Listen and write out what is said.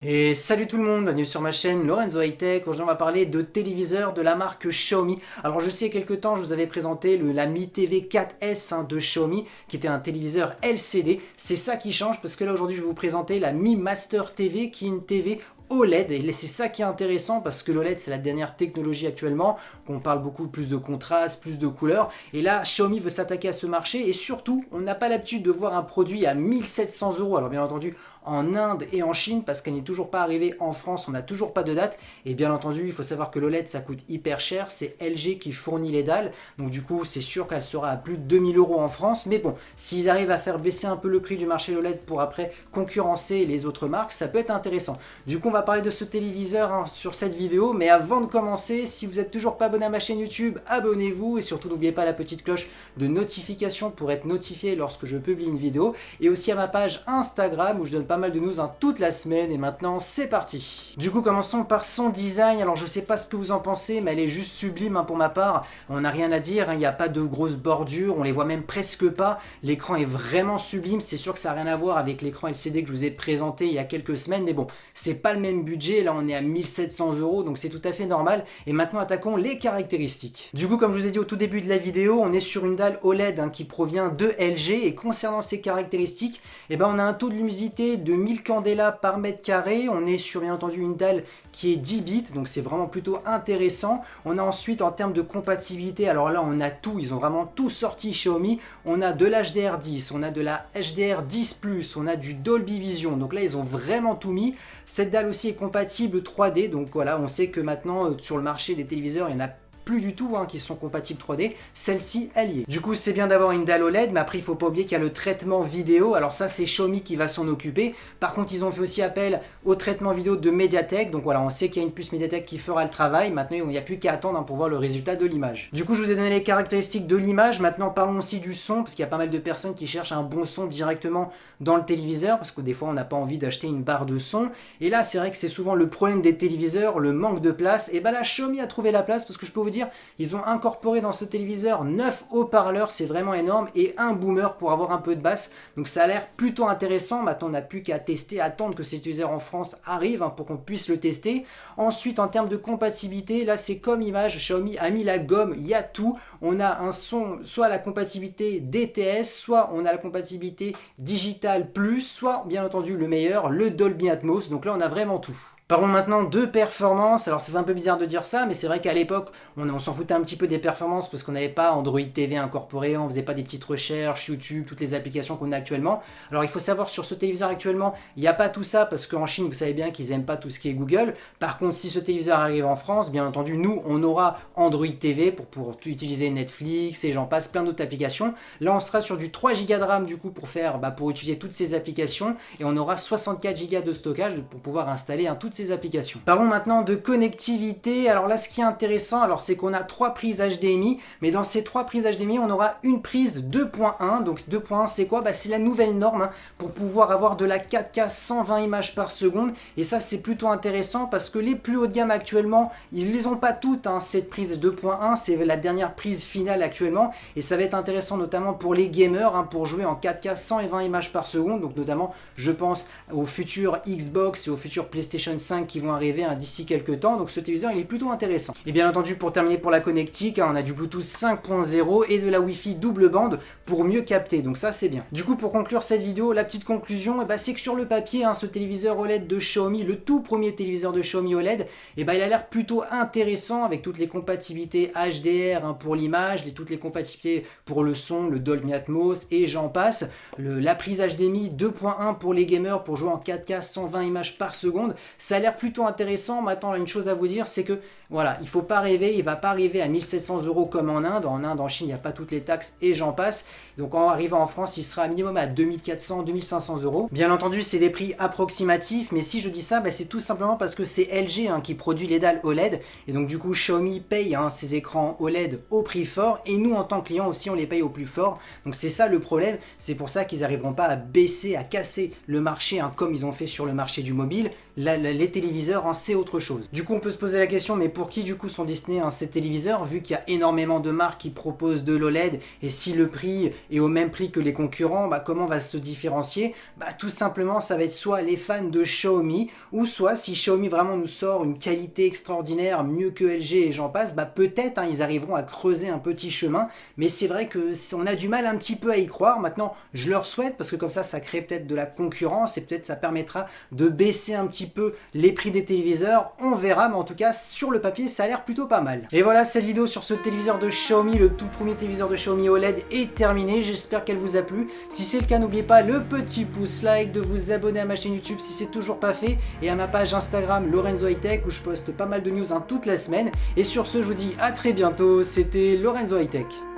Et salut tout le monde, bienvenue sur ma chaîne Lorenzo High Tech. Aujourd'hui on va parler de téléviseurs de la marque Xiaomi. Alors je sais il y a quelques temps je vous avais présenté la Mi TV 4S de Xiaomi qui était un téléviseur LCD. C'est ça qui change parce que là aujourd'hui je vais vous présenter la Mi Master TV qui est une TV OLED, et c'est ça qui est intéressant parce que l'OLED c'est la dernière technologie actuellement, qu'on parle beaucoup plus de contraste, plus de couleurs, et là Xiaomi veut s'attaquer à ce marché, et surtout on n'a pas l'habitude de voir un produit à 1700 euros, alors bien entendu en Inde et en Chine parce qu'elle n'est toujours pas arrivée en France, on n'a toujours pas de date, et bien entendu il faut savoir que l'OLED ça coûte hyper cher, c'est LG qui fournit les dalles, donc du coup c'est sûr qu'elle sera à plus de 2000 euros en France, mais bon, s'ils arrivent à faire baisser un peu le prix du marché l'OLED pour après concurrencer les autres marques, ça peut être intéressant. Du coup on va parler de ce téléviseur sur cette vidéo, mais avant de commencer, si vous n'êtes toujours pas abonné à ma chaîne YouTube, abonnez-vous et surtout n'oubliez pas la petite cloche de notification pour être notifié lorsque je publie une vidéo, et aussi à ma page Instagram où je donne pas mal de news toute la semaine. Et maintenant c'est parti. Du coup commençons par son design. Alors je sais pas ce que vous en pensez, mais elle est juste sublime pour ma part, on n'a rien à dire, il n'y a pas de grosses bordures, on les voit même presque pas, l'écran est vraiment sublime. C'est sûr que ça n'a rien à voir avec l'écran LCD que je vous ai présenté il y a quelques semaines, mais bon, c'est pas le même budget, là on est à 1700 euros, donc c'est tout à fait normal. Et maintenant attaquons les caractéristiques. Du coup comme je vous ai dit au tout début de la vidéo, on est sur une dalle OLED qui provient de LG, et concernant ses caractéristiques, on a un taux de luminosité de 1000 candela par mètre carré, on est sur bien entendu une dalle qui est 10 bits, donc c'est vraiment plutôt intéressant. On a ensuite en termes de compatibilité, alors là on a tout, ils ont vraiment tout sorti Xiaomi, on a de l'HDR10, on a de la HDR10+, on a du Dolby Vision, donc là ils ont vraiment tout mis. Cette dalle aussi est compatible 3D, donc voilà, on sait que maintenant sur le marché des téléviseurs il y en a plus du tout qui sont compatibles 3D, celle-ci elle y est. Du coup c'est bien d'avoir une dalle OLED, mais après il faut pas oublier qu'il y a le traitement vidéo, alors ça c'est Xiaomi qui va s'en occuper. Par contre ils ont fait aussi appel au traitement vidéo de Mediatek, donc voilà, on sait qu'il y a une puce Mediatek qui fera le travail, maintenant il n'y a plus qu'à attendre pour voir le résultat de l'image. Du coup je vous ai donné les caractéristiques de l'image, maintenant parlons aussi du son, parce qu'il y a pas mal de personnes qui cherchent un bon son directement dans le téléviseur, parce que des fois on n'a pas envie d'acheter une barre de son, et là c'est vrai que c'est souvent le problème des téléviseurs, le manque de place, et là Xiaomi a trouvé la place, parce que je peux vous dire, ils ont incorporé dans ce téléviseur 9 haut-parleurs, c'est vraiment énorme, et un boomer pour avoir un peu de basse, donc ça a l'air plutôt intéressant. Maintenant on n'a plus qu'à tester, attendre que ces téléviseurs en France arrivent pour qu'on puisse le tester. Ensuite en termes de compatibilité, là c'est comme image, Xiaomi a mis la gomme, il y a tout, on a un son, soit la compatibilité DTS, soit on a la compatibilité Digital Plus, soit bien entendu le meilleur, le Dolby Atmos, donc là on a vraiment tout. Parlons maintenant de performance. Alors ça fait un peu bizarre de dire ça, mais c'est vrai qu'à l'époque, on s'en foutait un petit peu des performances parce qu'on n'avait pas Android TV incorporé, on faisait pas des petites recherches, YouTube, toutes les applications qu'on a actuellement. Alors il faut savoir sur ce téléviseur actuellement, il n'y a pas tout ça parce qu'en Chine, vous savez bien qu'ils n'aiment pas tout ce qui est Google. Par contre, si ce téléviseur arrive en France, bien entendu, nous, on aura Android TV pour utiliser Netflix et j'en passe, plein d'autres applications. Là, on sera sur du 3 Go de RAM du coup pour utiliser toutes ces applications, et on aura 64 Go de stockage pour pouvoir installer toutes ces applications. Parlons maintenant de connectivité. Alors là ce qui est intéressant, c'est qu'on a 3 prises HDMI, mais dans ces 3 prises HDMI on aura une prise 2.1. donc 2.1 c'est quoi? C'est la nouvelle norme pour pouvoir avoir de la 4K 120 images par seconde, et ça c'est plutôt intéressant parce que les plus haut de gamme actuellement ils les ont pas toutes cette prise 2.1, c'est la dernière prise finale actuellement, et ça va être intéressant notamment pour les gamers pour jouer en 4K 120 images par seconde, donc notamment je pense au futur Xbox et au futur PlayStation 5 qui vont arriver d'ici quelques temps, donc ce téléviseur il est plutôt intéressant. Et bien entendu pour terminer pour la connectique, on a du Bluetooth 5.0 et de la Wi-Fi double bande pour mieux capter, donc ça c'est bien. Du coup pour conclure cette vidéo, la petite conclusion, c'est que sur le papier, ce téléviseur OLED de Xiaomi, le tout premier téléviseur de Xiaomi OLED, il a l'air plutôt intéressant avec toutes les compatibilités HDR pour l'image, toutes les compatibilités pour le son, le Dolby Atmos et j'en passe, la prise HDMI 2.1 pour les gamers pour jouer en 4K 120 images par seconde, ça a l'air plutôt intéressant. Maintenant une chose à vous dire, c'est que voilà, il faut pas rêver, il va pas arriver à 1700 euros comme en Inde. En Inde, en Chine, il n'y a pas toutes les taxes et j'en passe. Donc en arrivant en France, il sera minimum à 2400, 2500 euros. Bien entendu, c'est des prix approximatifs, mais si je dis ça, c'est tout simplement parce que c'est LG qui produit les dalles OLED, et donc du coup Xiaomi paye ses écrans OLED au prix fort, et nous en tant que clients aussi on les paye au plus fort. Donc c'est ça le problème, c'est pour ça qu'ils n'arriveront pas à baisser, à casser le marché comme ils ont fait sur le marché du mobile. Les téléviseurs, c'est autre chose. Du coup on peut se poser la question, mais pour qui du coup sont destinés ces téléviseurs, vu qu'il y a énormément de marques qui proposent de l'OLED, et si le prix est au même prix que les concurrents, comment on va se différencier? Tout simplement, ça va être soit les fans de Xiaomi, ou soit si Xiaomi vraiment nous sort une qualité extraordinaire, mieux que LG et j'en passe, peut-être ils arriveront à creuser un petit chemin, mais c'est vrai que on a du mal un petit peu à y croire. Maintenant, je leur souhaite, parce que comme ça crée peut-être de la concurrence, et peut-être ça permettra de baisser un petit peu les prix des téléviseurs, on verra, mais en tout cas, sur le papier, ça a l'air plutôt pas mal. Et voilà, cette vidéo sur ce téléviseur de Xiaomi, le tout premier téléviseur de Xiaomi OLED est terminée, j'espère qu'elle vous a plu. Si c'est le cas, n'oubliez pas le petit pouce like, de vous abonner à ma chaîne YouTube si c'est toujours pas fait, et à ma page Instagram Lorenzo High Tech où je poste pas mal de news toute la semaine. Et sur ce, je vous dis à très bientôt, c'était Lorenzo High Tech.